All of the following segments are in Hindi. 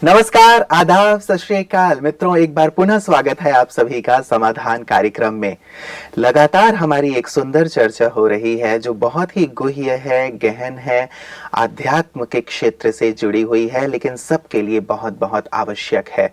नमस्कार, आदाब, सत श्री अकाल मित्रों, एक बार पुनः स्वागत है आप सभी का समाधान कार्यक्रम में। लगातार हमारी एक सुंदर चर्चा हो रही है जो बहुत ही गुह्य है, गहन है, आध्यात्म के क्षेत्र से जुड़ी हुई है, लेकिन सबके लिए बहुत बहुत आवश्यक है।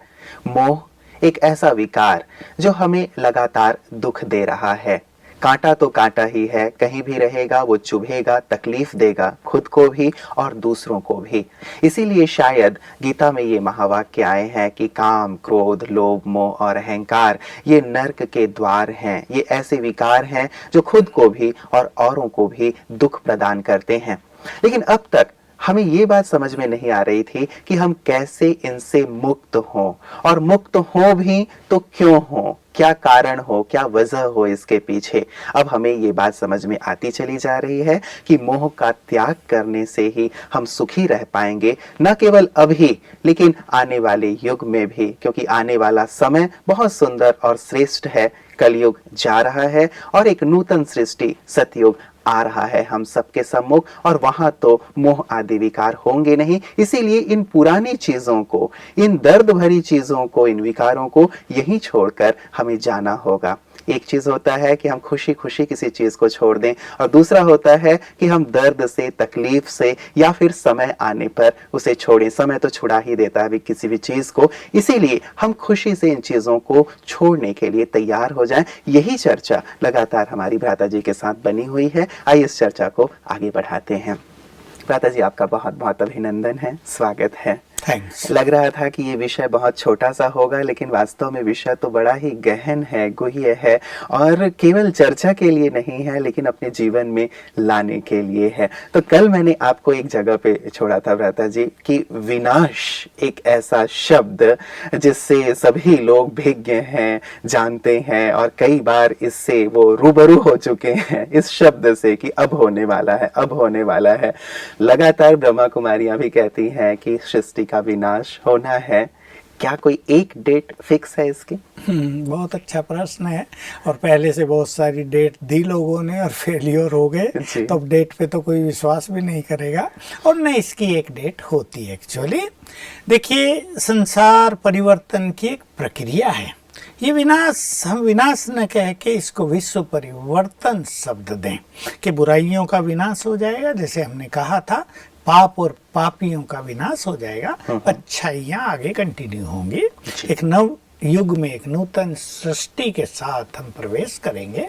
मोह एक ऐसा विकार जो हमें लगातार दुख दे रहा है। कांटा तो कांटा ही है, कहीं भी रहेगा, वो चुभेगा, तकलीफ देगा, खुद को भी और दूसरों को भी। इसीलिए शायद गीता में ये महावाक्य आए हैं कि काम, क्रोध, लोभ, मोह और अहंकार ये नर्क के द्वार हैं। ये ऐसे विकार हैं जो खुद को भी और औरों को भी दुख प्रदान करते हैं। लेकिन अब तक हमें ये बात समझ में नहीं आ रही थी कि हम कैसे इनसे मुक्त हों, और मुक्त हो भी तो क्यों हो, क्या कारण हो, क्या वजह हो इसके पीछे। अब हमें ये बात समझ में आती चली जा रही है कि मोह का त्याग करने से ही हम सुखी रह पाएंगे, न केवल अभी लेकिन आने वाले युग में भी, क्योंकि आने वाला समय बहुत सुंदर और श्रेष्ठ है। कलयुग जा रहा है और एक नूतन सृष्टि सतयुग आ रहा है हम सबके सम्मुख, और वहां तो मोह आदि विकार होंगे नहीं। इसीलिए इन पुरानी चीजों को, इन दर्द भरी चीजों को, इन विकारों को यहीं छोड़कर हमें जाना होगा। एक चीज होता है कि हम खुशी खुशी किसी चीज को छोड़ दें, और दूसरा होता है कि हम दर्द से, तकलीफ से, या फिर समय आने पर उसे छोड़ें। समय तो छुड़ा ही देता है किसी भी चीज को, इसीलिए हम खुशी से इन चीजों को छोड़ने के लिए तैयार हो जाएं। यही चर्चा लगातार हमारी भ्राता जी के साथ बनी हुई है। आइए इस चर्चा को आगे बढ़ाते हैं। भ्राता जी, आपका बहुत बहुत अभिनंदन है, स्वागत है। थैंक्स। लग रहा था कि ये विषय बहुत छोटा सा होगा, लेकिन वास्तव में विषय तो बड़ा ही गहन है, गुह्य है, और केवल चर्चा के लिए नहीं है लेकिन अपने जीवन में लाने के लिए है। तो कल मैंने आपको एक जगह पे छोड़ा था भ्राता जी कि विनाश एक ऐसा शब्द जिससे सभी लोग भिज्ञ हैं, जानते हैं, और कई बार इससे वो रूबरू हो चुके हैं इस शब्द से कि अब होने वाला है, अब होने वाला है। लगातार ब्रह्मा कुमारियां भी कहती हैं कि सृष्टि का विनाश होना है। क्या कोई एक डेट फिक्स है इसकी? बहुत अच्छा प्रश्न है, और पहले से बहुत सारी डेट दी लोगों ने और फेलियर हो गए, तो अब डेट पे तो कोई विश्वास भी नहीं करेगा, और न इसकी एक डेट होती है। एक्चुअली देखिए, संसार परिवर्तन की एक प्रक्रिया है। ये विनाश, हम विनाश न कह के इसको विश्व परिवर्तन शब्द दें कि बुराइयों का विनाश हो जाएगा, जैसे हमने कहा था, पाप और पापियों का विनाश हो जाएगा, अच्छाइयाँ आगे कंटिन्यू होंगी। एक नव युग में, एक नूतन सृष्टि के साथ हम प्रवेश करेंगे।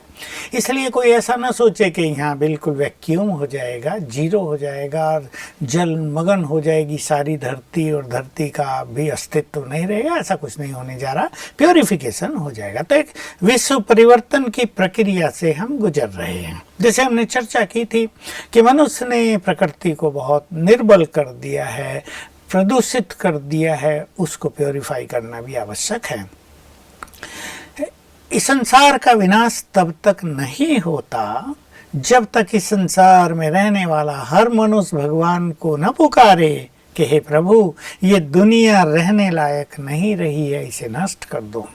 इसलिए कोई ऐसा ना सोचे कि यहाँ बिल्कुल वैक्यूम हो जाएगा, जीरो हो जाएगा, और जलमग्न हो जाएगी सारी धरती और धरती का भी अस्तित्व नहीं रहेगा। ऐसा कुछ नहीं होने जा रहा, प्योरिफिकेशन हो जाएगा। तो एक विश्व परिवर्तन की प्रक्रिया से हम गुजर रहे हैं। जैसे हमने चर्चा की थी कि मनुष्य ने प्रकृति को बहुत निर्बल कर दिया है, प्रदूषित कर दिया है, उसको प्योरीफाई करना भी आवश्यक है। इस संसार का विनाश तब तक नहीं होता जब तक इस संसार में रहने वाला हर मनुष्य भगवान को न पुकारे कि हे प्रभु, ये दुनिया रहने लायक नहीं रही है, इसे नष्ट कर दो।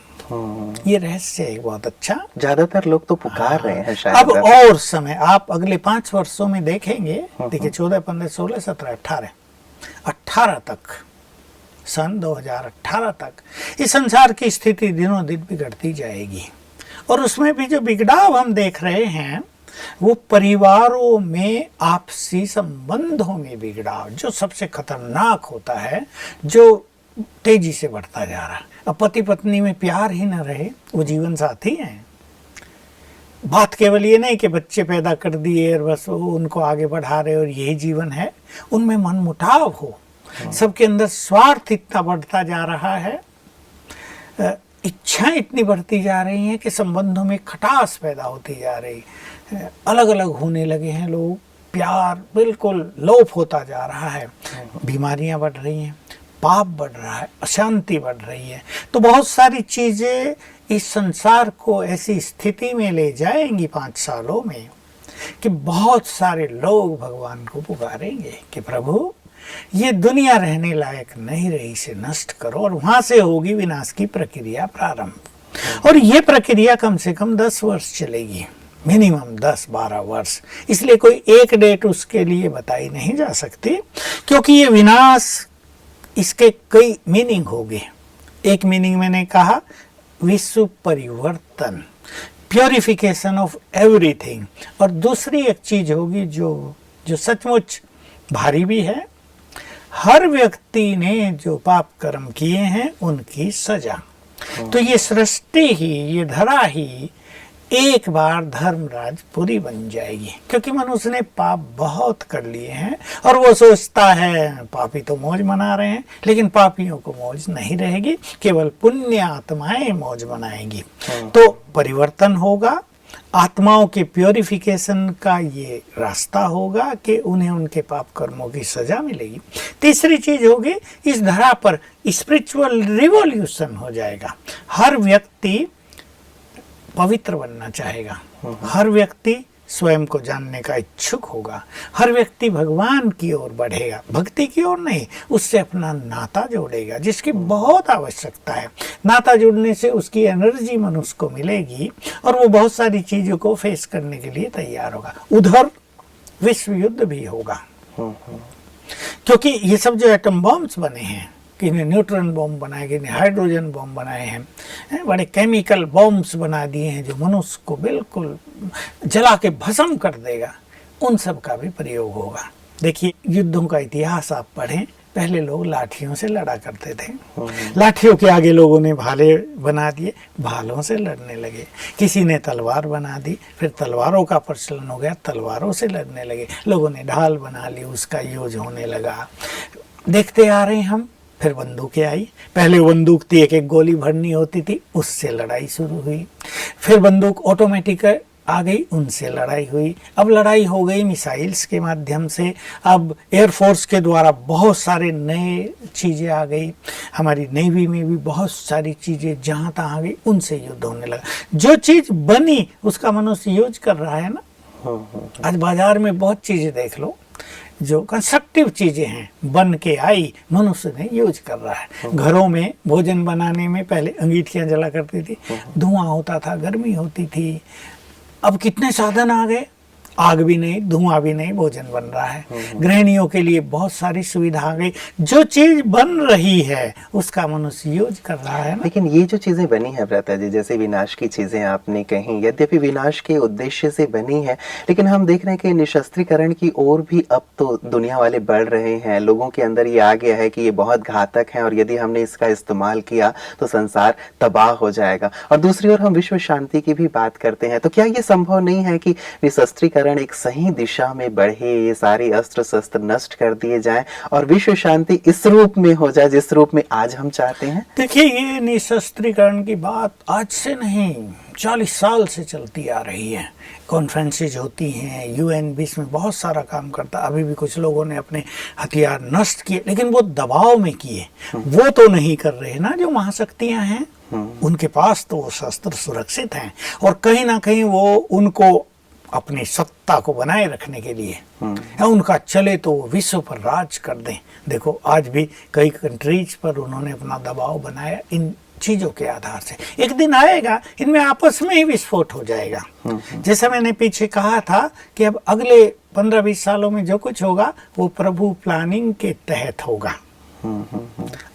ये रहस्य है बहुत अच्छा। ज्यादातर लोग तो पुकार रहे हैं शायद। अब और समय आप अगले 5 वर्षों में देखेंगे, देखिए 14, 15, 16, 17, 18 तक, सन 2018 तक इस संसार की स्थिति दिनों दिन बिगड़ती जाएगी। और उसमें भी जो बिगड़ाव हम देख रहे हैं वो परिवारों में आपसी संबंधों में बिगड़ाव, जो सबसे खतरनाक होता है, जो तेजी से बढ़ता जा रहा है। अब पति पत्नी में प्यार ही न रहे, वो जीवन साथी हैं। बात केवल ये नहीं कि बच्चे पैदा कर दिए और बस वो उनको आगे बढ़ा रहे और यही जीवन है। उनमें मन मुटाव हो, सबके अंदर स्वार्थ इतना बढ़ता जा रहा है, इच्छाएं इतनी बढ़ती जा रही हैं कि संबंधों में खटास पैदा होती जा रही, अलग अलग होने लगे हैं लोग, प्यार बिल्कुल लोप होता जा रहा है, बीमारियां बढ़ रही हैं, पाप बढ़ रहा है, अशांति बढ़ रही है। तो बहुत सारी चीजें इस संसार को ऐसी स्थिति में ले जाएंगी 5 सालों में कि बहुत सारे लोग भगवान को पुकारेंगे कि प्रभु, ये दुनिया रहने लायक नहीं रही, इसे नष्ट करो। और वहां से होगी विनाश की प्रक्रिया प्रारंभ। और ये प्रक्रिया कम से कम 10 वर्ष चलेगी, मिनिमम 10-12 वर्ष। इसलिए कोई एक डेट उसके लिए बताई नहीं जा सकती, क्योंकि ये विनाश इसके कई मीनिंग होंगे। एक मीनिंग मैंने कहा विश्व परिवर्तन, प्योरिफिकेशन ऑफ एवरीथिंग, और दूसरी एक चीज होगी जो सचमुच भारी भी है, हर व्यक्ति ने जो पाप कर्म किए हैं उनकी सजा। तो ये सृष्टि ही, ये धरा ही एक बार धर्मराजपुरी बन जाएगी, क्योंकि मनुष्य ने पाप बहुत कर लिए हैं और वो सोचता है पापी तो मौज मना रहे हैं, लेकिन पापियों को मौज नहीं रहेगी, केवल पुण्य आत्माएं मौज मनाएंगी। तो परिवर्तन होगा, आत्माओं के प्योरिफिकेशन का ये रास्ता होगा कि उन्हें उनके पाप कर्मों की सजा मिलेगी। तीसरी चीज होगी, इस धरा पर स्पिरिचुअल रिवॉल्यूशन हो जाएगा। हर व्यक्ति पवित्र बनना चाहेगा, हर व्यक्ति स्वयं को जानने का इच्छुक होगा, हर व्यक्ति भगवान की ओर बढ़ेगा, भक्ति की ओर नहीं, उससे अपना नाता जोड़ेगा, जिसकी बहुत आवश्यकता है। नाता जुड़ने से उसकी एनर्जी मनुष्य को मिलेगी और वो बहुत सारी चीजों को फेस करने के लिए तैयार होगा। उधर विश्व युद्ध भी होगा, क्योंकि ये सब जो एटम बॉम्ब्स बने हैं, कि ने न्यूट्रॉन बॉम्ब बनाए, कि ने हाइड्रोजन बॉम्ब बनाए हैं, बड़े केमिकल बॉम्ब्स बना दिए हैं जो मनुष्य को बिल्कुल जला के भस्म कर देगा, उन सब का भी प्रयोग होगा। देखिए, युद्धों का इतिहास आप पढ़ें, पहले लोग लाठियों से लड़ा करते थे, लाठियों के आगे लोगों ने भाले बना दिए, भालों से लड़ने लगे। किसी ने तलवार बना दी, फिर तलवारों का प्रचलन हो गया, तलवारों से लड़ने लगे। लोगों ने ढाल बना ली, उसका यूज होने लगा। देखते आ रहे हम, फिर बंदूकें आई। पहले बंदूक थी, एक एक गोली भरनी होती थी, उससे लड़ाई शुरू हुई। फिर बंदूक ऑटोमेटिक आ गई, उनसे लड़ाई हुई। अब लड़ाई हो गई मिसाइल्स के माध्यम से। अब एयरफोर्स के द्वारा बहुत सारे नए चीज़ें आ गई, हमारी नेवी में भी बहुत सारी चीज़ें जहाँ तहाँ आ गई, उनसे युद्ध होने लगा। जो चीज़ बनी उसका मनुष्य यूज कर रहा है ना। आज बाजार में बहुत चीज़ें देख लो, जो कंस्ट्रक्टिव चीजें हैं बन के आई, मनुष्य ने यूज कर रहा है। घरों में भोजन बनाने में पहले अंगीठियां जला करती थी, धुआं होता था, गर्मी होती थी। अब कितने साधन आ गए, आग भी नहीं, धुआं भी नहीं, भोजन बन रहा है। गृहिणियों के लिए बहुत सारी सुविधा आ गई। जो चीज बन रही है उसका मनुष्य यूज कर रहा है ना। लेकिन ये जो चीजें बनी है भ्राता जी, जैसे विनाश की चीजें आपने कही, यद्यपि विनाश के उद्देश्य से बनी है, लेकिन हम देख रहे हैं कि निशस्त्रीकरण की ओर भी अब तो दुनिया वाले बढ़ रहे हैं। लोगों के अंदर ये आ गया है कि ये बहुत घातक है और यदि हमने इसका इस्तेमाल किया तो संसार तबाह हो जाएगा। और दूसरी ओर हम विश्व शांति की भी बात करते हैं, तो क्या ये संभव नहीं है कि निशस्त्रीकरण एक सही दिशा में बढ़े, ये सारे अस्त्र शस्त्र नष्ट कर दिए जाएं और विश्व शांति इस रूप में हो जाए जिस रूप में आज हम चाहते हैं? देखिए, ये निशस्त्रीकरण की बात आज से नहीं, 40 साल से चलती आ रही है। कॉन्फ्रेंसेज होती हैं, यूएन भी इसमें बहुत सारा काम करता। अभी भी कुछ लोगों ने अपने हथियार नष्ट किए, लेकिन वो दबाव में किए, वो तो नहीं कर रहे ना जो महाशक्तियां हैं। उनके पास तो वो शस्त्र सुरक्षित हैं और कहीं ना कहीं वो उनको अपनी सत्ता को बनाए रखने के लिए या उनका चले तो वो विश्व पर राज कर दें। देखो, आज भी कई कंट्रीज पर उन्होंने अपना दबाव बनाया इन चीजों के आधार से। एक दिन आएगा इनमें आपस में ही विस्फोट हो जाएगा। जैसा मैंने पीछे कहा था कि अब अगले 15-20 सालों में जो कुछ होगा वो प्रभु प्लानिंग के तहत होगा।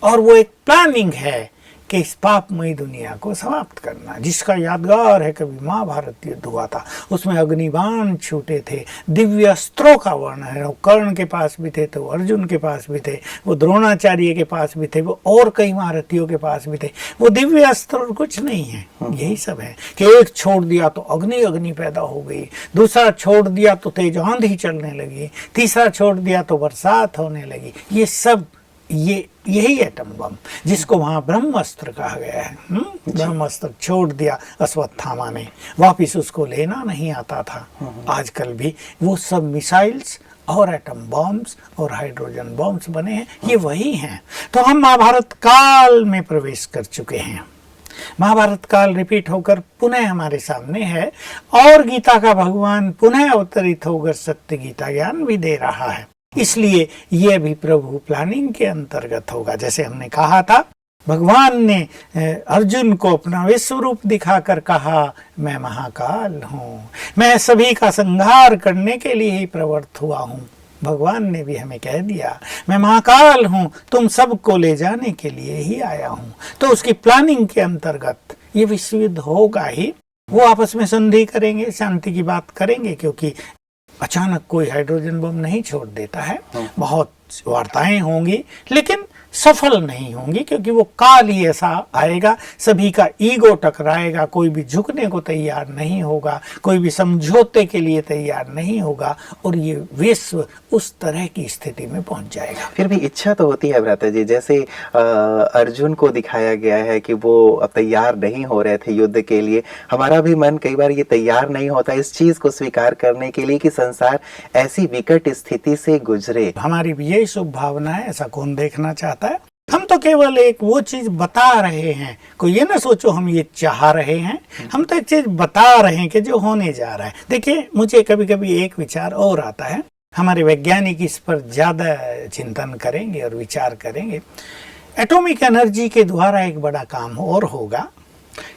और वो एक प्लानिंग है कि इस पापमयी दुनिया को समाप्त करना, जिसका यादगार है कभी महाभारत युद्ध हुआ था, उसमें अग्निबाण छूटे थे, दिव्य अस्त्रों का वर्णन है। वो कर्ण के पास भी थे, तो अर्जुन के पास भी थे, वो द्रोणाचार्य के पास भी थे, वो और कई महारथियों के पास भी थे। वो दिव्य अस्त्र और कुछ नहीं है, यही सब है कि एक छोड़ दिया तो अग्नि पैदा हो गई, दूसरा छोड़ दिया तो तेज आंधी चलने लगी, तीसरा छोड़ दिया तो बरसात होने लगी। ये सब यही एटम बम, जिसको वहां ब्रह्मास्त्र कहा गया है। ब्रह्मास्त्र छोड़ दिया अश्वत्थामा ने, वापिस उसको लेना नहीं आता था। आजकल भी वो सब मिसाइल्स और एटम बॉम्ब्स और हाइड्रोजन बॉम्ब्स बने हैं, ये वही हैं। तो हम महाभारत काल में प्रवेश कर चुके हैं। महाभारत काल रिपीट होकर पुनः हमारे सामने है और गीता का भगवान पुनः अवतरित होकर सत्य गीता ज्ञान भी दे रहा है। इसलिए यह भी प्रभु प्लानिंग के अंतर्गत होगा। जैसे हमने कहा था, भगवान ने अर्जुन को अपना विश्व रूप दिखाकर कहा, मैं महाकाल हूँ, मैं सभी का संहार करने के लिए ही प्रवृत्त हुआ हूँ। भगवान ने भी हमें कह दिया, मैं महाकाल हूँ, तुम सबको ले जाने के लिए ही आया हूँ। तो उसकी प्लानिंग के अंतर्गत ये विश्व युद्ध होगा ही। वो आपस में संधि करेंगे, शांति की बात करेंगे, क्योंकि अचानक कोई हाइड्रोजन बम नहीं छोड़ देता है। बहुत वार्ताएं होंगी लेकिन सफल नहीं होंगी, क्योंकि वो काल ही ऐसा आएगा, सभी का ईगो टकराएगा, कोई भी झुकने को तैयार नहीं होगा, कोई भी समझौते के लिए तैयार नहीं होगा, और ये विश्व उस तरह की स्थिति में पहुंच जाएगा। फिर भी इच्छा तो होती है भ्राता जी, जैसे अर्जुन को दिखाया गया है कि वो अब तैयार नहीं हो रहे थे युद्ध के लिए। हमारा भी मन कई बार ये तैयार नहीं होता इस चीज को स्वीकार करने के लिए कि संसार ऐसी विकट स्थिति से गुजरे। हमारी भी यही शुभ भावना है, ऐसा कौन देखना चाहता है। हम तो केवल एक वो चीज बता रहे हैं, कोई ये ना सोचो हम ये चाह रहे हैं, हम तो एक चीज बता रहे हैं कि जो होने जा रहा है। देखिए, मुझे कभी कभी एक विचार और आता है, हमारे वैज्ञानिक इस पर ज्यादा चिंतन करेंगे और विचार करेंगे। एटॉमिक एनर्जी के द्वारा एक बड़ा काम और होगा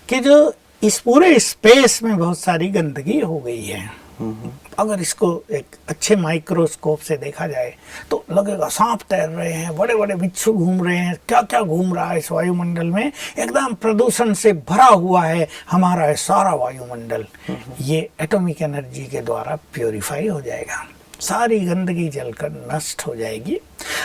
कि जो इस पूरे स्पेस में बहुत सारी गंदगी हो गई है, अगर इसको एक अच्छे माइक्रोस्कोप से देखा जाए तो लगेगा सांप तैर रहे हैं, बड़े बड़े बिच्छू घूम रहे हैं, क्या क्या घूम रहा है इस वायुमंडल में, एकदम प्रदूषण से भरा हुआ है हमारा है सारा वायुमंडल। ये एटॉमिक एनर्जी के द्वारा प्योरीफाई हो जाएगा, सारी गंदगी जलकर नष्ट हो जाएगी।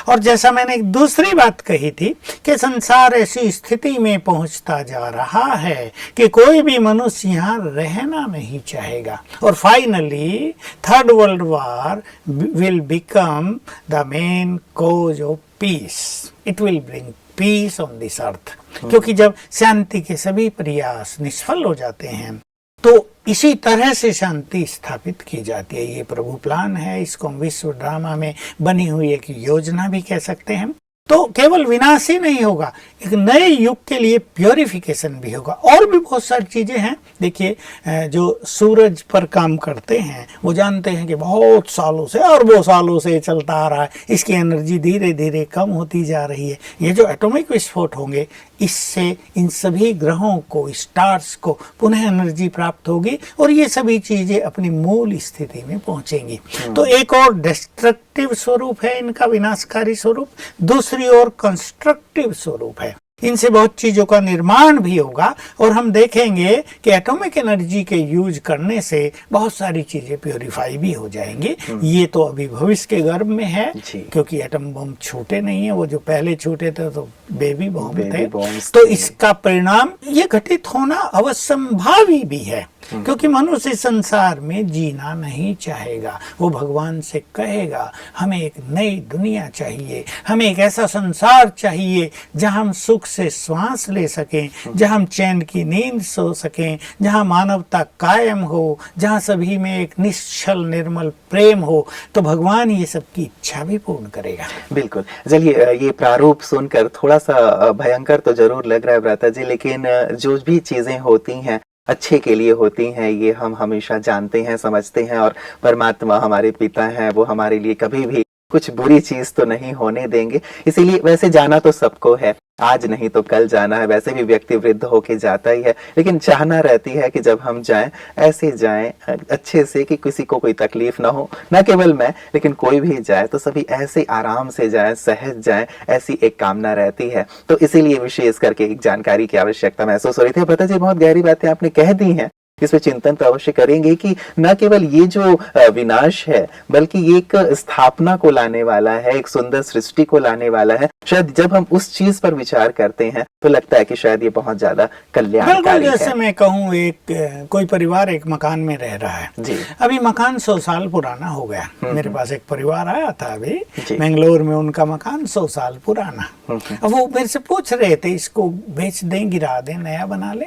और जैसा मैंने एक दूसरी बात कही थी कि संसार ऐसी स्थिति में पहुंचता जा रहा है कि कोई भी मनुष्य यहाँ रहना नहीं चाहेगा, और finally third world war will become the main cause of peace. It will bring peace on this earth. क्योंकि जब शांति के सभी प्रयास निष्फल हो जाते हैं तो इसी तरह से शांति स्थापित की जाती है। ये प्रभु प्लान है, इसको हम विश्व ड्रामा में बनी हुई एक योजना भी कह सकते हैं। तो केवल विनाश ही नहीं होगा, एक नए युग के लिए प्योरिफिकेशन भी होगा। और भी बहुत सारी चीजें हैं। देखिए, जो सूरज पर काम करते हैं वो जानते हैं कि बहुत सालों से, अरबों सालों से चलता आ रहा है, इसकी एनर्जी धीरे धीरे कम होती जा रही है। ये जो एटॉमिक विस्फोट होंगे, इससे इन सभी ग्रहों को, स्टार्स को पुनः एनर्जी प्राप्त होगी और ये सभी चीजें अपनी मूल स्थिति में पहुंचेंगी। तो एक और डिस्ट्रक्टिव स्वरूप है इनका, विनाशकारी स्वरूप, दूसरी ओर कंस्ट्रक्टिव स्वरूप है। इनसे बहुत चीजों का निर्माण भी होगा और हम देखेंगे कि एटॉमिक एनर्जी के यूज करने से बहुत सारी चीजें प्योरीफाई भी हो जाएंगी। ये तो अभी भविष्य के गर्भ में है, क्योंकि एटम बम छूटे नहीं है, वो जो पहले छूटे थे तो बेबी बम थे। तो इसका परिणाम ये घटित होना अवश्यंभावी भी है, क्योंकि मनुष्य संसार में जीना नहीं चाहेगा। वो भगवान से कहेगा हमें एक नई दुनिया चाहिए, हमें एक ऐसा संसार चाहिए जहां हम सुख से श्वास ले सकें, जहां हम चैन की नींद सो सकें, जहां मानवता कायम हो, जहां सभी में एक निश्चल निर्मल प्रेम हो। तो भगवान ये सबकी इच्छा भी पूर्ण करेगा। बिल्कुल। चलिए, ये प्रारूप सुनकर थोड़ा सा भयंकर तो जरूर लग रहा है भ्राता जी, लेकिन जो भी चीजें होती हैं अच्छे के लिए होती हैं, ये हम हमेशा जानते हैं, समझते हैं। और परमात्मा हमारे पिता हैं, वो हमारे लिए कभी भी कुछ बुरी चीज तो नहीं होने देंगे। इसीलिए वैसे जाना तो सबको है, आज नहीं तो कल जाना है। वैसे भी व्यक्ति वृद्ध होके जाता ही है, लेकिन चाहना रहती है कि जब हम जाएं ऐसे जाएं अच्छे से कि किसी को कोई तकलीफ ना हो। न केवल मैं, लेकिन कोई भी जाए तो सभी ऐसे आराम से जाएं, सहज जाएं, ऐसी एक कामना रहती है। तो इसीलिए विशेष करके एक जानकारी की आवश्यकता महसूस हो रही थी। भ्राता जी, बहुत गहरी बातें आपने कह दी हैं, इस पे चिंतन तो अवश्य करेंगे कि न केवल ये जो विनाश है, बल्कि ये एक स्थापना को लाने वाला है, एक सुंदर सृष्टि को लाने वाला है। शायद जब हम उस चीज पर विचार करते हैं तो लगता है कि शायद ये बहुत ज्यादा कल्याणकारी है। जैसे मैं कहूँ, एक कोई परिवार एक मकान में रह रहा है जी। अभी मकान 100 साल पुराना हो गया। मेरे पास एक परिवार आया था अभी बेंगलोर में, उनका मकान 100 साल पुराना। अब वो मेरे से पूछ रहे थे इसको बेच दें, गिरा दें, नया बना ले।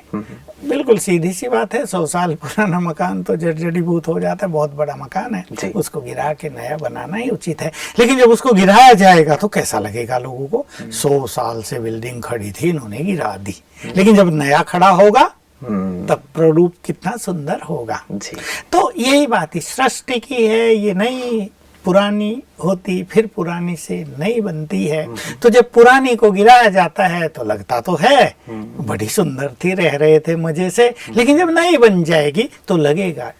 बिल्कुल सीधी सी बात है, 100 साल पुराना मकान तो जर्जरीभूत हो जाता है, बहुत बड़ा मकान है, उसको गिरा के नया बनाना ही उचित है। लेकिन जब उसको गिराया जाएगा तो कैसा लगेगा लोगों को? 100 साल से बिल्डिंग खड़ी थी, इन्होंने गिरा दी, लेकिन जब नया खड़ा होगा तब प्ररूप कितना सुंदर होगा। तो यही बात इस सृष्टि की है, ये नई पुरानी होती, फिर पुरानी से नई बनती है। तो जब पुरानी को गिराया जाता है तो लगता तो है बड़ी सुंदर थी, रह रहे थे मजे से, लेकिन जब नई बन जाएगी तो लगेगा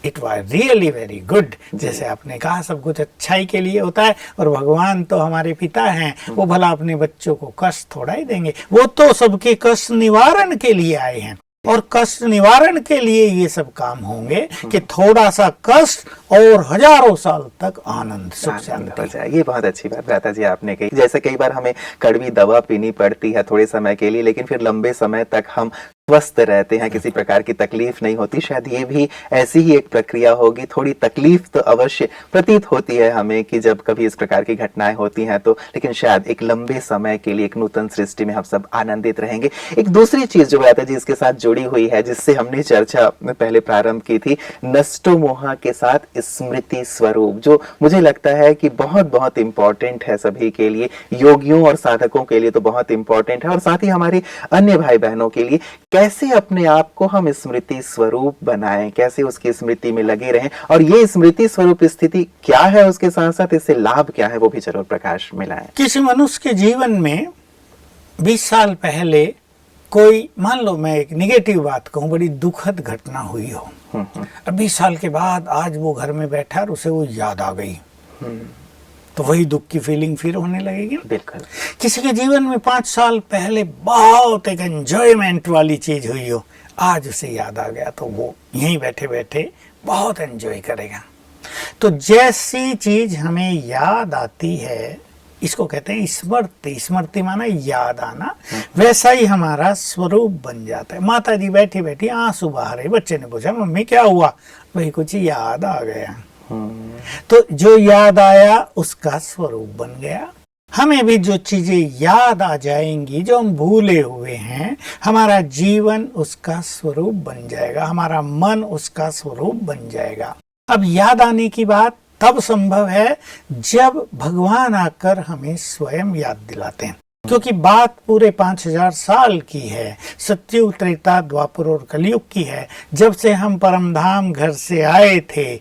it was really very good. जैसे आपने कहा सब कुछ अच्छाई के लिए होता है, और भगवान तो हमारे पिता हैं, वो भला अपने बच्चों को कष्ट थोड़ा ही देंगे, वो तो सबके कष्ट निवारण के लिए आए हैं, और कष्ट निवारण के लिए ये सब काम होंगे कि थोड़ा सा कष्ट और हजारों साल तक आनंद सुख शांति हो जाए। ये बहुत अच्छी बात भ्राता जी आपने कही। जैसे कई बार हमें कड़वी दवा पीनी पड़ती है थोड़े समय के लिए, लेकिन फिर लंबे समय तक हम स्वस्थ रहते हैं, किसी प्रकार की तकलीफ नहीं होती। शायद ये भी ऐसी ही एक प्रक्रिया होगी। थोड़ी तकलीफ तो अवश्य प्रतीत होती है हमें कि जब कभी इस प्रकार की घटनाएं होती हैं तो, लेकिन शायद एक लंबे समय के लिए एक नूतन सृष्टि में हम सब आनंदित रहेंगे। एक दूसरी चीज जो भ्राता जी इसके साथ जुड़ी हुई है, जिससे हमने चर्चा पहले प्रारंभ की थी, नष्टो मोहा के साथ स्मृति स्वरूप, जो मुझे लगता है कि बहुत बहुत इंपॉर्टेंट है सभी के लिए, योगियों और साधकों के लिए तो बहुत इंपॉर्टेंट है, और साथ ही हमारे अन्य भाई बहनों के लिए। कैसे अपने आप को हम स्मृति स्वरूप बनाएं, कैसे उसकी स्मृति में लगे रहें, और ये स्मृति स्वरूप स्थिति क्या है, उसके साथ साथ इससे लाभ क्या है, वो भी जरूर प्रकाश मिलाएं। किसी मनुष्य के जीवन में 20 साल पहले कोई, मान लो मैं एक निगेटिव बात कहूँ, बड़ी दुखद घटना हुई हो, अब 20 साल के बाद आज वो घर में बैठा और उसे वो याद आ गई, तो वही दुख की फीलिंग फिर होने लगेगी। बिल्कुल। किसी के जीवन में 5 साल पहले बहुत एक एंजॉयमेंट वाली चीज हुई हो, आज उसे याद आ गया, तो वो यहीं बैठे बैठे बहुत एंजॉय करेगा। तो जैसी चीज हमें याद आती है, इसको कहते हैं स्मृति। स्मृति माना याद आना, वैसा ही हमारा स्वरूप बन जाता है। माता जी बैठी बैठी आंसू बहा रही, बच्चे ने पूछा मम्मी क्या हुआ, वही कुछ याद आ गया। तो जो याद आया उसका स्वरूप बन गया। हमें भी जो चीजें याद आ जाएंगी, जो हम भूले हुए हैं, हमारा जीवन उसका स्वरूप बन जाएगा, हमारा मन उसका स्वरूप बन जाएगा। अब याद आने की बात तब संभव है जब भगवान आकर हमें स्वयं याद दिलाते हैं, क्योंकि बात पूरे 5000 साल की है, सतयुग, त्रेता, द्वापर और कलयुग की है। जब से हम परमधाम घर से आए थे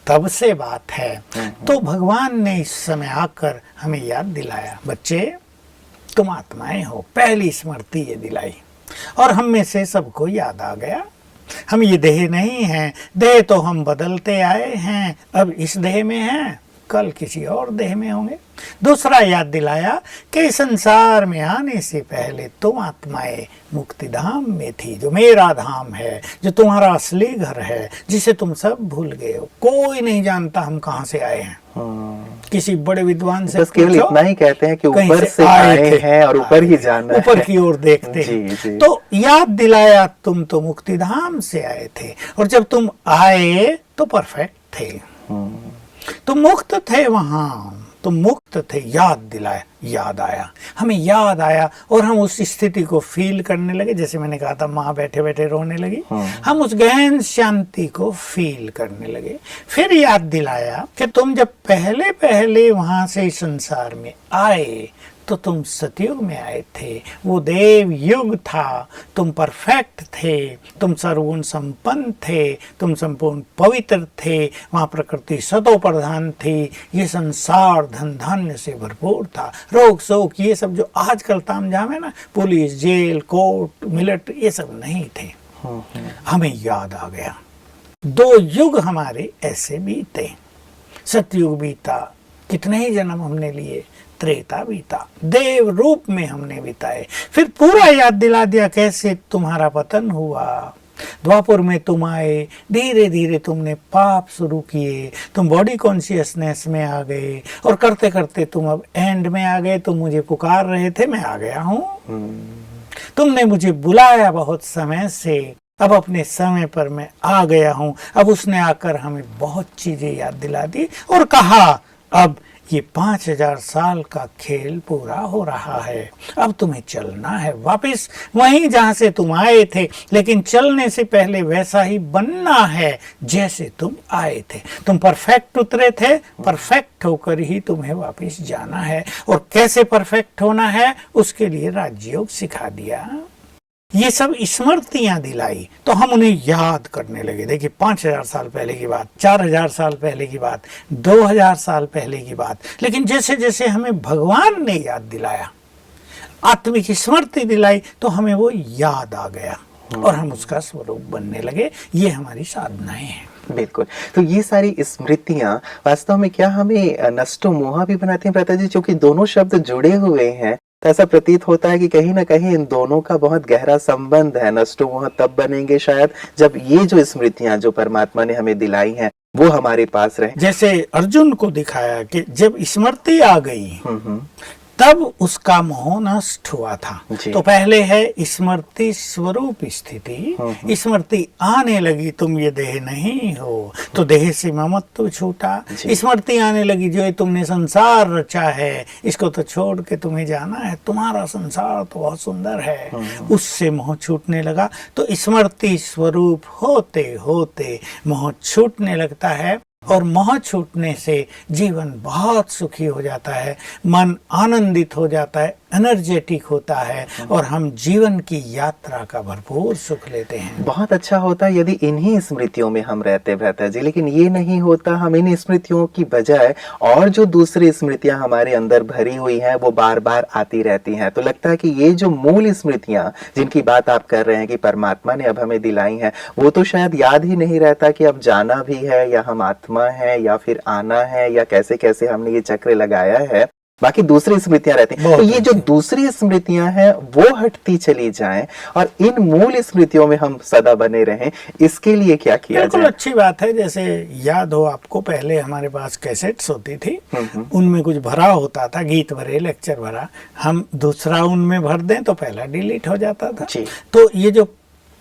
तब से बात है। तो भगवान ने इस समय आकर हमें याद दिलाया, बच्चे तुम आत्माएं हो, पहली स्मृति ये दिलाई, और हम में से सबको याद आ गया। हम ये देह नहीं हैं, देह तो हम बदलते आए हैं, अब इस देह में हैं, कल किसी और देह में होंगे। दूसरा याद दिलाया कि संसार में आने से पहले तुम आत्माएं मुक्ति धाम में थी, जो मेरा धाम है, जो तुम्हारा असली घर है, जिसे तुम सब भूल गए हो। कोई नहीं जानता हम कहाँ से आए हैं। किसी बड़े विद्वान से बस केवल इतना ही कहते हैं कि ऊपर से आए हैं और ऊपर ही जाना है, ऊपर की ओर देखते हैं। तो याद दिलाया तुम तो मुक्ति धाम से आए थे, और जब तुम आए तो परफेक्ट थे, तुम मुक्त थे, वहां तुम मुक्त थे। याद दिलाया, याद आया, हमें याद आया, और हम उस स्थिति को फील करने लगे। जैसे मैंने कहा था, माँ बैठे बैठे रोने लगी, हम उस गहन शांति को फील करने लगे। फिर याद दिलाया कि तुम जब पहले पहले वहां से संसार में आए तो तुम सतयुग में आए थे, वो देव युग था, तुम परफेक्ट थे, तुम सर्वगुण संपन्न थे, तुम संपूर्ण पवित्र थे, वहाँ प्रकृति सतो प्रधान थी, ये संसार धन धान्य से भरपूर था, रोग शोक ये सब जो आजकल तामझाम है ना, पुलिस, जेल, कोर्ट, मिलिट्री, ये सब नहीं थे। हमें याद आ गया, 2 युग हमारे ऐसे बीते, सतयुग बीता, कितने ही जन्म हमने लिए, त्रेता बीता, देव रूप में हमने बिताए। फिर पूरा याद दिला दिया कैसे तुम्हारा पतन हुआ, द्वापर में तुम आए, धीरे धीरे तुमने पाप शुरू किए, तुम बॉडी कॉन्शियसनेस में आ गए, और करते करते तुम अब एंड में आ गए। तुम मुझे पुकार रहे थे, मैं आ गया हूँ, तुमने मुझे बुलाया बहुत समय से, अब अपने समय पर मैं आ गया हूँ। अब उसने आकर हमें बहुत चीजें याद दिला दी और कहा अब ये 5000 साल का खेल पूरा हो रहा है, अब तुम्हें चलना है वापस वहीं जहां से तुम आए थे, लेकिन चलने से पहले वैसा ही बनना है जैसे तुम आए थे। तुम परफेक्ट उतरे थे, परफेक्ट होकर ही तुम्हें वापस जाना है। और कैसे परफेक्ट होना है उसके लिए राजयोग सिखा दिया। ये सब स्मृतियां दिलाई तो हम उन्हें याद करने लगे। देखिए 5000 साल पहले की बात, 4000 साल पहले की बात, 2000 साल पहले की बात, लेकिन जैसे जैसे हमें भगवान ने याद दिलाया, आत्मिक स्मृति दिलाई, तो हमें वो याद आ गया और हम उसका स्वरूप बनने लगे। ये हमारी साधनाएं हैं। बिल्कुल। तो ये सारी स्मृतियाँ वास्तव में क्या हमें नष्टो मोहा भी बनाती हैं भ्राता जी? क्योंकि दोनों शब्द जुड़े हुए हैं, तो ऐसा प्रतीत होता है कि कहीं न कहीं इन दोनों का बहुत गहरा संबंध है। नष्टो मोह तब बनेंगे शायद जब ये जो स्मृतियाँ जो परमात्मा ने हमें दिलाई हैं, वो हमारे पास रहें। जैसे अर्जुन को दिखाया कि जब स्मृति आ गई हुँ। तब उसका मोह नष्ट हुआ था। जी। तो पहले है स्मृति स्वरूप स्थिति, स्मृति आने लगी तुम ये देह नहीं हो, तो देह से ममत्व छूटा। जी। स्मृति आने लगी जो ये तुमने संसार रचा है, इसको तो छोड़ के तुम्हें जाना है, तुम्हारा संसार तो बहुत सुंदर है, उससे मोह छूटने लगा। तो स्मृति स्वरूप होते होते मोह छूटने लगता है, और मोह छूटने से जीवन बहुत सुखी हो जाता है, मन आनंदित हो जाता है, एनर्जेटिक होता है, और हम जीवन की यात्रा का भरपूर सुख लेते हैं। बहुत अच्छा होता यदि इन्हीं स्मृतियों में हम रहते भ्राता जी, लेकिन ये नहीं होता। हम इन स्मृतियों की बजाय और जो दूसरी स्मृतियां हमारे अंदर भरी हुई हैं वो बार बार आती रहती हैं। तो लगता है कि ये जो मूल स्मृतियां जिनकी बात आप कर रहे हैं कि परमात्मा ने अब हमें दिलाई हैं, वो तो शायद याद ही नहीं रहता कि अब जाना भी है, या हम आत्मा है, या फिर आना है, या कैसे कैसे हमने ये चक्र लगाया है। बाकी दूसरी स्मृतियां रहती हैं। तो ये जो दूसरी स्मृतियां हैं वो हटती चली जाएं और इन मूल स्मृतियों में हम सदा बने रहें, इसके लिए क्या किया बिल्कुल जाए? अच्छी बात है। जैसे याद हो आपको, पहले हमारे पास कैसेट्स होती थी, उनमें कुछ भरा होता था, गीत भरे, लेक्चर भरा, हम दूसरा उनमें भर दें तो पहला डिलीट हो जाता था। जी। तो ये जो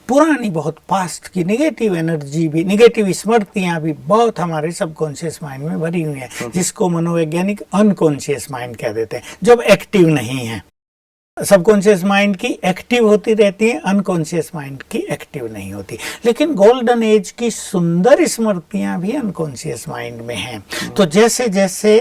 पुरानी बहुत पास्ट की नेगेटिव एनर्जी भी, नेगेटिव स्मृतियां भी बहुत हमारे सबकॉन्शियस माइंड में भरी हुई हैं, जिसको मनोवैज्ञानिक अनकॉन्शियस माइंड कह देते हैं, जो एक्टिव नहीं है। सबकॉन्शियस माइंड की एक्टिव होती रहती है, अनकॉन्शियस माइंड की एक्टिव नहीं होती। लेकिन गोल्डन एज की सुंदर स्मृतियां भी अनकॉन्शियस माइंड में हैं। तो जैसे जैसे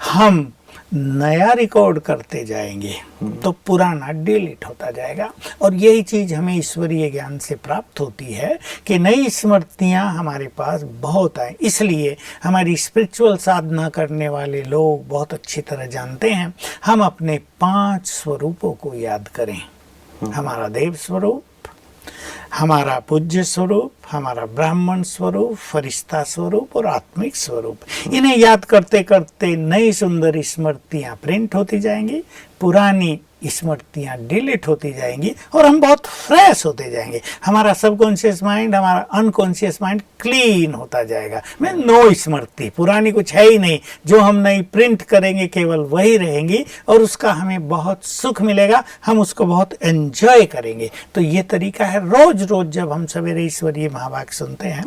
हम नया रिकॉर्ड करते जाएंगे तो पुराना डिलीट होता जाएगा, और यही चीज हमें ईश्वरीय ज्ञान से प्राप्त होती है कि नई स्मृतियां हमारे पास बहुत आए। इसलिए हमारी स्पिरिचुअल साधना करने वाले लोग बहुत अच्छी तरह जानते हैं, हम अपने 5 स्वरूपों को याद करें। हमारा देव स्वरूप, हमारा पूज्य स्वरूप, हमारा ब्राह्मण स्वरूप, फरिश्ता स्वरूप और आत्मिक स्वरूप। इन्हें याद करते करते नई सुंदर स्मृतियां प्रिंट होती जाएंगी, पुरानी स्मृतियां डिलीट होती जाएंगी, और हम बहुत फ्रेश होते जाएंगे। हमारा सबकॉन्शियस माइंड, हमारा अनकॉन्शियस माइंड क्लीन होता जाएगा। मैं नो स्मृति, पुरानी कुछ है ही नहीं, जो हम नई प्रिंट करेंगे केवल वही रहेंगी, और उसका हमें बहुत सुख मिलेगा, हम उसको बहुत एंजॉय करेंगे। तो ये तरीका है। रोज रोज जब हम सवेरे ईश्वरीय महावाक्य सुनते हैं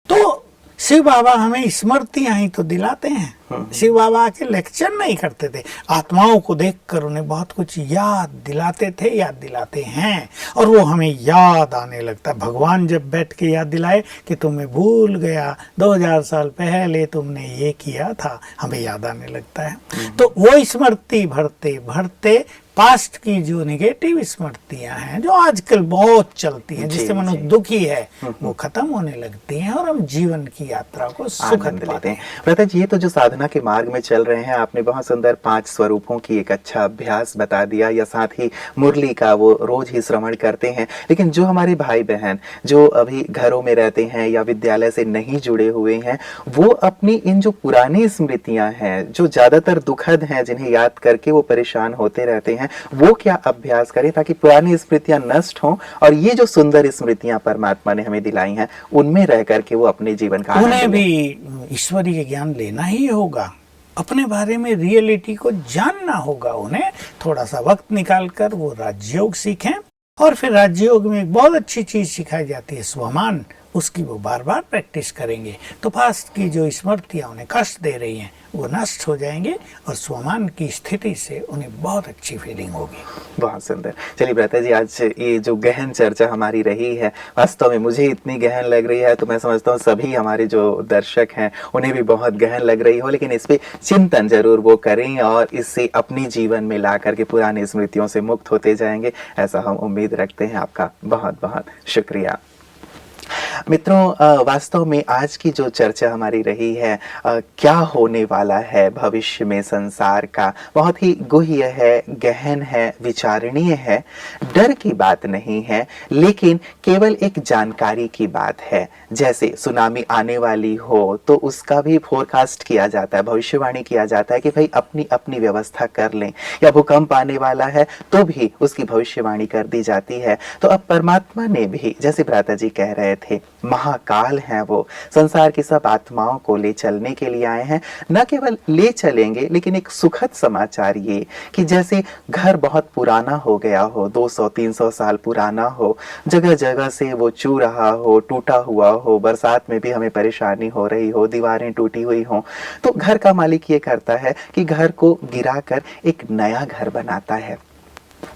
तो शिव बाबा हमें स्मृतियां ही तो दिलाते हैं। शिव बाबा के लेक्चर नहीं करते थे, आत्माओं को देखकर उन्हें बहुत कुछ याद दिलाते थे, याद दिलाते हैं, और वो हमें याद आने लगता है। भगवान जब बैठ के याद दिलाए कि तुम्हें भूल गया, 2000 साल पहले तुमने ये किया था, हमें याद आने लगता है। तो वो स्मृति भरते भरते पास्ट की जो नेगेटिव स्मृतियां हैं, जो आजकल बहुत चलती हैं, जिससे मनुष्य दुखी है, वो खत्म होने लगती हैं, और हम जीवन की यात्रा को सुखद पाते हैं। भ्राता जी, ये तो जो साधना के मार्ग में चल रहे हैं, आपने बहुत सुंदर 5 स्वरूपों की एक अच्छा अभ्यास बता दिया, या साथ ही मुरली का वो रोज ही श्रवण करते हैं। लेकिन जो हमारे भाई बहन जो अभी घरों में रहते हैं या विद्यालय से नहीं जुड़े हुए हैं, वो अपनी इन जो पुरानी स्मृतियां हैं, जो ज्यादातर दुखद हैं, जिन्हें याद करके वो परेशान होते रहते हैं, वो क्या अभ्यास करें ताकि पुरानी स्मृतियां नष्ट हों और ये जो सुंदर स्मृतियां परमात्मा ने हमें दिलाई हैं उनमें रह करके वो अपने जीवन का उन्हें भी ईश्वरीय ज्ञान लेना ही होगा, अपने बारे में रियलिटी को जानना होगा। उन्हें थोड़ा सा वक्त निकालकर वो राजयोग सीखें, और फिर राजयोग में एक बहुत अच्छी चीज सिखाई जाती है, स्वमान। उसकी वो बार बार प्रैक्टिस करेंगे तो पास्ट की जो स्मृतियां उन्हें कष्ट दे रही हैं वो नष्ट हो जाएंगे, और स्वमान की स्थिति से उन्हें बहुत अच्छी फीलिंग होगी। बहुत सुंदर। चलिए भ्राता जी, आज ये जो गहन चर्चा हमारी रही है, वास्तव में मुझे इतनी गहन लग रही है, तो मैं समझता हूँ सभी हमारे जो दर्शक हैं उन्हें भी बहुत गहन लग रही हो, लेकिन इस पे चिंतन जरूर वो करें और इससे अपने जीवन में ला करके पुरानी स्मृतियों से मुक्त होते जाएंगे, ऐसा हम उम्मीद रखते हैं। आपका बहुत बहुत शुक्रिया। मित्रों, वास्तव में आज की जो चर्चा हमारी रही है, क्या होने वाला है भविष्य में संसार का, बहुत ही गुह्य है, गहन है, विचारणीय है। डर की बात नहीं है, लेकिन केवल एक जानकारी की बात है। जैसे सुनामी आने वाली हो तो उसका भी फोरकास्ट किया जाता है, भविष्यवाणी किया जाता है कि भाई अपनी अपनी व्यवस्था कर लें, या भूकंप आने वाला है तो भी उसकी भविष्यवाणी कर दी जाती है। तो अब परमात्मा ने भी, जैसे भ्राता जी कह रहे थे, महाकाल हैं वो, संसार की सब आत्माओं को ले चलने के लिए आए हैं। न केवल ले चलेंगे, लेकिन एक सुखद समाचार ये कि जैसे घर बहुत पुराना हो गया हो, 200-300 साल पुराना हो, जगह जगह से वो चू रहा हो, टूटा हुआ हो, बरसात में भी हमें परेशानी हो रही हो, दीवारें टूटी हुई हो, तो घर का मालिक ये करता है कि घर को गिराकर एक नया घर बनाता है।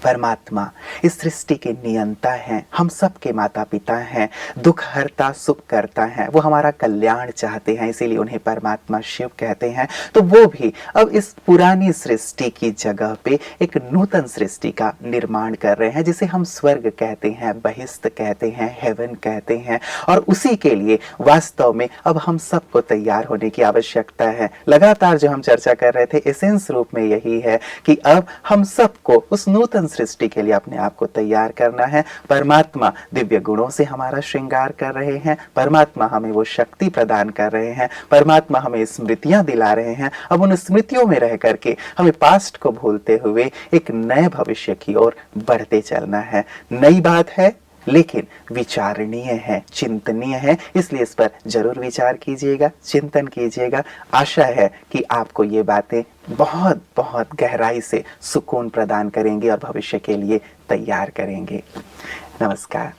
परमात्मा इस सृष्टि के नियंता हैं, हम सब के माता पिता हैं, दुख हरता सुख करता है, वो हमारा कल्याण चाहते हैं, इसीलिए उन्हें परमात्मा शिव कहते हैं। तो वो भी अब इस पुरानी सृष्टि की जगह पे एक नूतन सृष्टि का निर्माण कर रहे हैं, जिसे हम स्वर्ग कहते हैं, बहिष्ठ कहते हैं, हेवन कहते हैं। और उसी के लिए वास्तव में अब हम सबको तैयार होने की आवश्यकता है। लगातार जो हम चर्चा कर रहे थे, एसेंस रूप में यही है कि अब हम सबको उस नूतन सृष्टि के लिए अपने आप को तैयार करना है। परमात्मा दिव्य गुणों से हमारा श्रृंगार कर रहे हैं, परमात्मा हमें वो शक्ति प्रदान कर रहे हैं, परमात्मा हमें स्मृतियां दिला रहे हैं। अब उन स्मृतियों में रह करके हमें पास्ट को भूलते हुए एक नए भविष्य की ओर बढ़ते चलना है। नई बात है, लेकिन विचारणीय है, चिंतनीय है, इसलिए इस पर जरूर विचार कीजिएगा, चिंतन कीजिएगा। आशा है कि आपको ये बातें बहुत बहुत गहराई से सुकून प्रदान करेंगे और भविष्य के लिए तैयार करेंगे। नमस्कार।